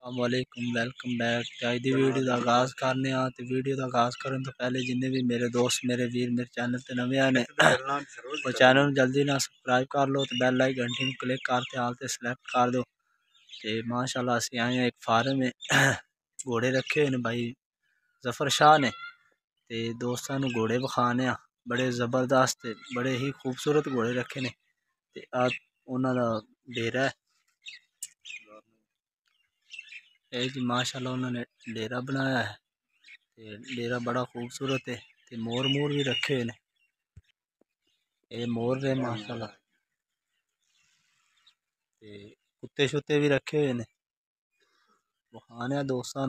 वालेकुम welcome back आज दी video का आगाज़ करने तो वीडियो का आगाज़ करने तो पहले जिन्हें भी मेरे दोस्त मेरे वीर मेरे चैनल ते नवे आने वो चैनल जल्दी ना सब्सक्राइब कर लो तो बेल आई घंटी में क्लिक करते हाल ते सिलेक्ट कर दो। तो माशाल्लाह असी आए हैं एक फार्म में घोड़े रखे हुए भाई जफर शाह ने ते दोस्तों को घोड़े विखाने बड़े ज़बरदस्त बड़े ही खूबसूरत घोड़े रखे ने ते उन्हों का डेरा है जी माशाल्लाह उन्होंने डेरा बनाया है ते डेरा बड़ा खूबसूरत है ते मोर भी रखे हुए ने ये मोर ने माशाल्लाह ते कुत्ते शुत्ते भी रखे हुए ने बखाने दोस्तों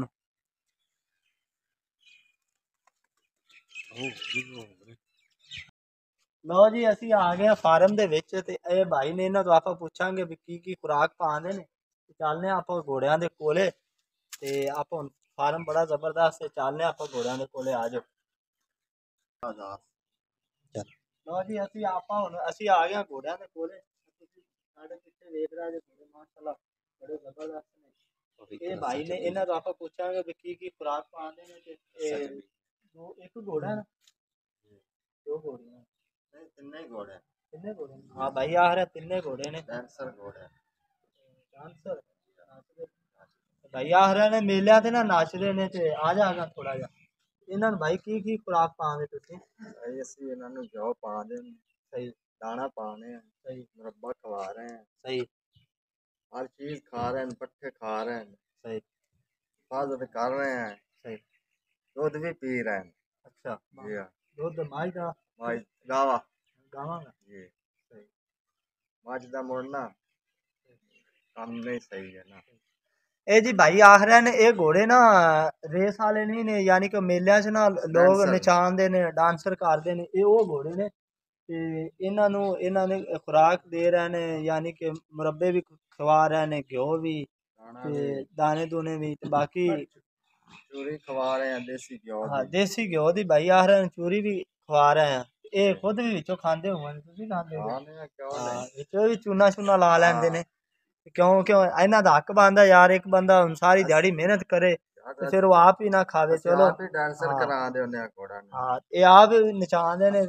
लो जी असी आ गए फार्म दे विच ते ए भाई ने इन्हां तो आप पूछांगे भी की खुराक पांदे ने चलने आप घोड़ियां दे कोले ते आप फार्म बड़ा जबरदस्त है चलने आप घोड़ियां दे कोले आ जाओ लो जी असी आप हुण असी आ गए घोड़ियां दे कोले साडे पिछे देख रहा जे घोड़े माशाल्लाह बड़े जबरदस्त ने ए भाई ने इन्हां तो आप पूछांगे भी की खुराक पांदे ने ते दो एक घोड़ा है ना दो घोड़ियां नहीं तिन्ने घोड़े हाँ भाई आ रहे तिन्ने घोड़े ने डांसर घोड़े डांसर भाई आ रहे ने मेलिया ते ना नाचदे ने ते आ जागा थोड़ा जा इन्हां नूं भाई की खुराक पावे तुसीं भाई असी इन्हां नूं घ्यो पा दे सही दाना पाने हैं सही मुरब्बा खवा रहे हैं सही हर चीज खा रहे हैं पट्ठे खा रहे हैं सही हिफाजत कर रहे हैं सही दूध भी पी रहे हैं अच्छा जी हाँ दूध माई का माई गावा गावा का जी सही मझ दा मुड़ना काम नहीं सही है ना ए जी भाई आख रहे ने ये घोड़े ना रेस वाले नहीं ने यानी कि मेलिया च ना लोग नचांदे ने डांसर करदे ने ये वो घोड़े ने ते इन्हां ने खुराक दे रहे ने यानी कि मुरब्बे भी खवा रहे ने घ्यो भी ते दाने दूने भी ते बाकी चूरी खवा रहे हैं देसी घ्यो हाँ देसी घ्यो दी भाई आख रहे चूरी भी खवा रहे हैं ये खुद भी विचों खांदे होवन तुसीं खांदे हो हां विचों भी चूना चूना ला लैंदे ने क्यों क्यों इन्हां दा हक बनदा यार एक बंदा सारी दिहाड़ी मेहनत करे तो फिर वो आप ही ना खावे चलो आप ही डांसर करा दे उन्हें घोड़ा हां ये आप नचांदे ने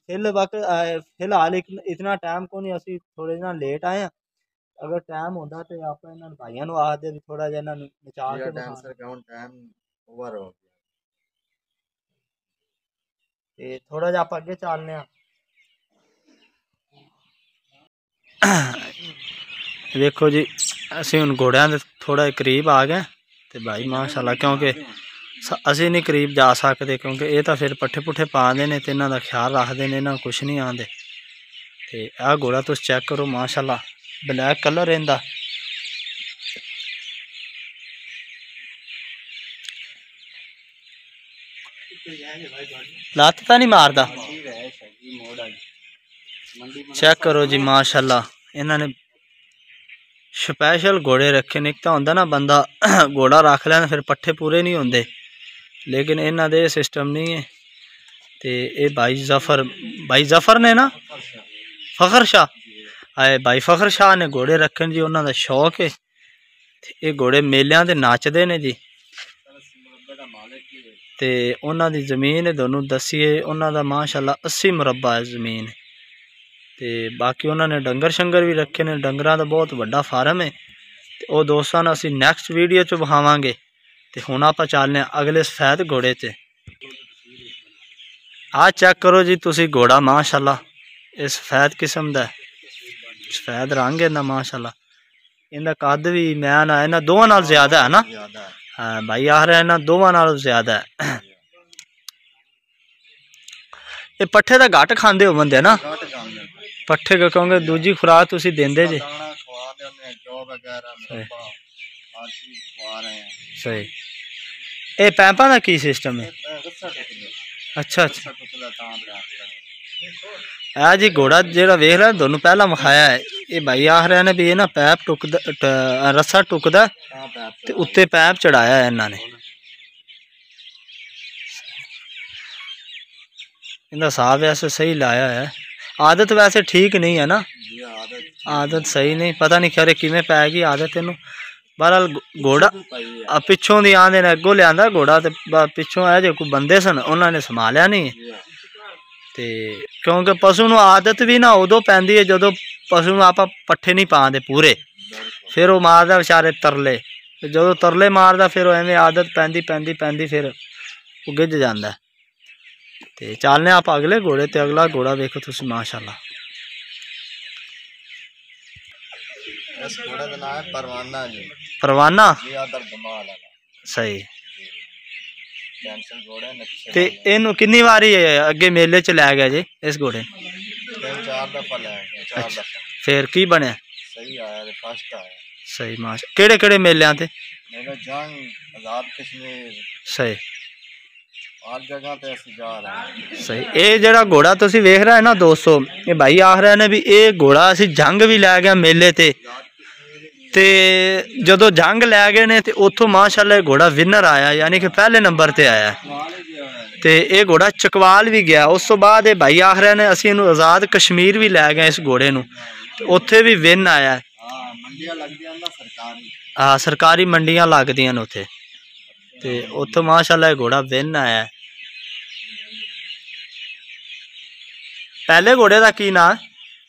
फिलहाल इतना टाइम को नहीं असी थोड़े ना लेट आए अगर टाइम होंदा तो आप इन्हां भाइयों नु आखदे भी थोड़ा जिहा इन्हां नचा के डांसर का टाइम ओवर हो गया थोड़ा जिहा आप अगे चलने देखो जी असी हुण घोड़ियां दे थोड़ा करीब आ गए तो भाई माशाल्लाह क्योंकि असी नहीं करीब जा सकते क्योंकि ये तो फिर पट्ठे पुट्ठे पाते हैं तो इन्हों का ख्याल रखते हैं इन्हों कुछ नहीं आते तो आ घोड़ा तुम चेक करो माशाल्लाह ब्लैक कलर इनका लत्त तो नहीं मारदा चेक करो जी माशाल्लाह इन्होंने स्पैशल घोड़े रखे ने। एक तो होंदा ना बंदा घोड़ा रख लैन फिर पट्ठे पूरे नहीं होंगे लेकिन इन्हों दे सिस्टम नहीं है। तो ये भाई जफर ने ना फखर शाह आए भाई फखर शाह ने घोड़े रखे जी उन्होंने शौक है। ये घोड़े मेलियां ते नाचते ने जी ते उन्हों की जमीन है दोनों दसीए उन्हों माशाल्लाह 80 मुरब्बा है जमीन ते बाकी उन्होंने डंगर शंगर भी रखे ने डंगरां दा बहुत बड़ा फार्म है। तो वो दोस्तों असी नैक्सट वीडियो च विखावांगे। तो हुण आपां चलने अगले सफेद घोड़े ते आ चेक करो जी तुसी घोड़ा माशाल्लाह ये सफेद किस्म दा सफेद रंग है ना माशाल्लाह इनका कद भी मैं ना इन्हां दोवां नाल ज्यादा है ना हाँ भाई आ रहा इन्हां दोवां नाल ज्यादा है। ये पट्ठे तो घट खांदे हो बंदे ना पट्ठे क्योंकि दूजी खुराक तुसी देंदे जी सही ये पैंपा का की सिस्टम है अच्छा अच्छा है जी घोड़ा जो वेख रहा दोनों पहला विखाया है ये भाई आख रहे ने भी ये ना पैप टुकदा रस्सा टुकदा ते उत्ते पैप चढ़ाया है इन्होंने इनका साफ वैसे सही लाया है। आदत वैसे ठीक नहीं है ना आदत सही नहीं पता नहीं खरे किमें पैगी आदत इनू बहरहाल घोड़ा पिछों दी आंदे ने अगों लियांदा घोड़ा ते पिछों है जो कोई बंदे सन उन्होंने संभालिया नहीं ते क्योंकि पशु नूं आदत भी ना उदों पैंदी है जदों पशु नूं आपां पट्ठे नहीं पांदे पूरे, फिर वो मारदा बेचारे तरले, जदों तरले मारदा फिर एवें आदत पैंदी पैंदी पैंदी फिर वो गिज जांदा। ते चलने आप अगले घोड़े ते अगला घोड़ा देखो तुसीं माशाअल्लाह। इस घोड़े का नाम है परवाना जी। परवाना सही ते इनू कितनी बारी अगे मेले च लै गया जी इस घोड़े? 3-4 दफा लै गया, 4 दफा। फिर की बनया? सही आया ते फर्स्ट आया। सही माशा केड़े केड़े मेलियां ते? मेरा जंग आजाद कश्मीर सही हर जगह पे असीं जा रहे हैं। सही ये जड़ा घोड़ा तुसीं वेख रहे हैं ना दोस्तों, ये भाई आख रहे ने भी ये घोड़ा असीं जंग भी लै गया मेले ते जदों जंग लै गए ने ते उत्थों माशाअल्लाह घोड़ा विनर आया, यानी कि पहले नंबर ते आया ते ये घोड़ा चकवाल भी गया। उस तो बाद ये भाई आख रहे ने असीं इहनूं आज़ाद कश्मीर भी लै गए इस घोड़े नूं, उत्थे भी विन आया। हाँ सरकारी मंडियां लगदियां ने उत्थे ते उत्थों माशाअल्लाह घोड़ा विन आया। पहले घोड़े का की नाम?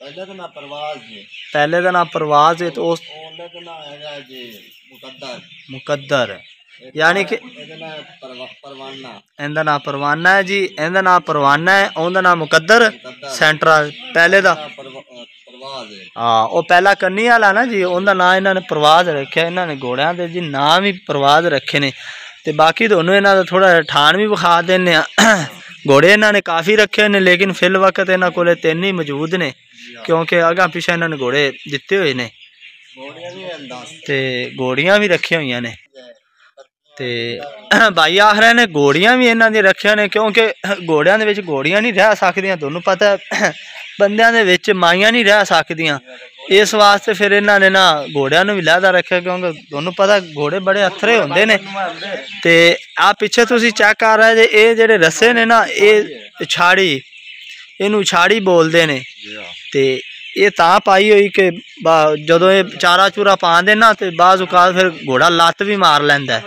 पहले का नाम परवाज जी। पहले का नाम परवाज है तो मुकद्दर यानी कि इंदा नाम परवाना है जी, इंदा नाम परवाना है, उनका नाम मुकद्दर सेंट्रल पहले दा। हाँ वो पहला कन्नी वाला ना जी, उनका नाम इन्होंने परवाज रखा, इन्होंने घोड़िया के जी नाम ही परवाज रखे ने। तो बाकी दोनों इन्हों का थोड़ा ठाण भी विखा देने। घोड़े इन्होंने काफ़ी रखे ने लेकिन फिल वक्त इन्हों को 3 ही मौजूद ने, क्योंकि अगा पिछा इन्होंने घोड़े दिते हुए ने ते घोड़ियां भी रखी हुई ने। ते भाई आख रहे ने घोड़ियां भी इन्हों दी रखिया ने, क्योंकि घोड़िया के घोड़ियां नहीं रह सकदियां, तुहानूं पता है बंदियां दे विच माइयां नहीं रह सकदियां, इस वास्ते फिर इन्होंने ना घोड़िया भी लहदा रखा, क्योंकि तुहानूं पता घोड़े बड़े अथरे होंदे ने। ते आ पिछे तुसीं चेक कर रहे जे ये जेहड़े रस्से ने ना ये छाड़ी, इनू छाड़ी बोलते ने। ते ये तां पाई हुई कि जदों ये चारा चूरा पाते ना तो बाज़ औकात फिर घोड़ा लत्त भी मार लैंदा है।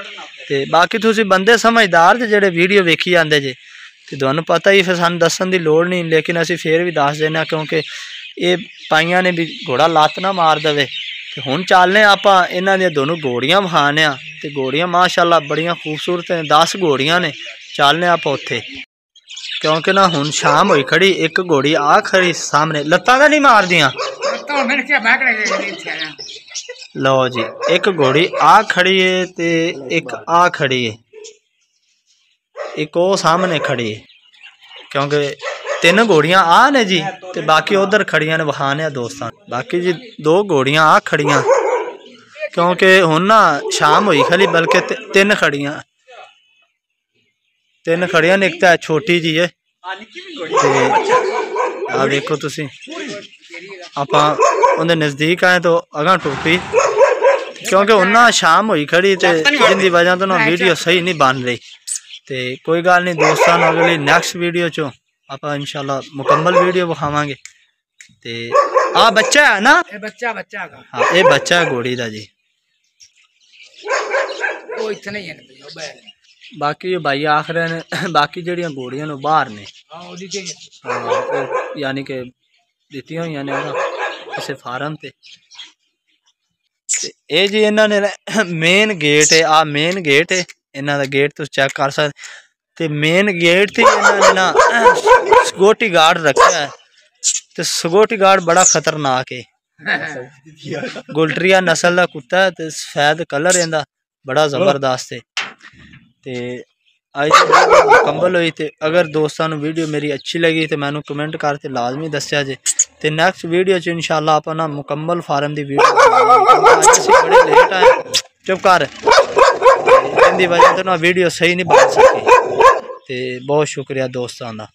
ते बाकी तुसीं बंदे समझदार जे जेहड़े वीडियो वेखी जाते जे तो तुहानूं पता ही, फिर सानूं दस्सण दी लोड़ नहीं, लेकिन असीं फिर भी दस देना क्योंकि ये पाइयां ने भी घोड़ा लत्त ना मार देवे। तो हुण चलने आपां इन्हां दी दोनों घोड़ियां विखाने आ ते घोड़ियां माशाअल्लाह बड़ियां खूबसूरत ने, 10 घोड़ियां ने। चलने आप उत्थे क्योंकि ना हुण शाम हुई खड़ी, एक घोड़ी आ खड़ी सामने, लत्तां तां नहीं मार दियां। लो जी एक घोड़ी आ खड़ी है ते एक आ खड़ी है, एक वो सामने खड़ी है, क्योंकि 3 घोड़ियां आ ने जी ते बाकी उधर खड़ियां ने विखाने दोस्तां। बाकी जी 2 घोड़ियां आ खड़ियां, क्योंकि हुण ना शाम हुई खड़ी, बल्कि 3 खड़ियां, 3 खड़ियां ने, एक तो छोटी जी है। आ देखो तुसीं आपां उहदे नज़दीक आए तो अगां टुपी, क्योंकि हुण ना शाम हुई खड़ी ते जिंदी वजह तो ना वीडियो सही नहीं बन रही। ते कोई गल नहीं दोस्तों, अगली नैक्सट वीडियो चो आप इंशाल्लाह मुकम्मल वीडियो विखावांगे। ते आ बच्चा है ना, ये बच्चा का हाँ ये बच्चा है घोड़ी दा जी। वो इतने ही है, बाकी ये भाई आख रहे ने बाकी जड़ियां घोड़ियां नो बाहर ने, यानी कि दित्तियां हुई ने किसी फार्म ते। ये जी इन्होंने मेन गेट है, आ मेन गेट है, इन्हों का गेट तुम चेक कर सकते। ते मेन गेट ते इन्होंने ना सिक्योरिटी गार्ड रखा है, तो सिक्योरिटी गार्ड बड़ा खतरनाक है, गुलटरिया नस्ल का कुत्ता है, तो सफेद कलर इहदा बड़ा जबरदस्त है। ते अज मुकम्मल हुई। ते अगर दोस्तों वीडियो मेरी अच्छी लगी तो मैनू कमेंट करके लाजमी दस्या जे। ते नैक्सट वीडियो च इंशाल्लाह आप ना मुकम्मल फार्म की वीडियो बड़े लेट आए, चुप कर, इनकी वजह तो ना वीडियो सही नहीं बन सकी। ते बहुत शुक्रिया दोस्तों का।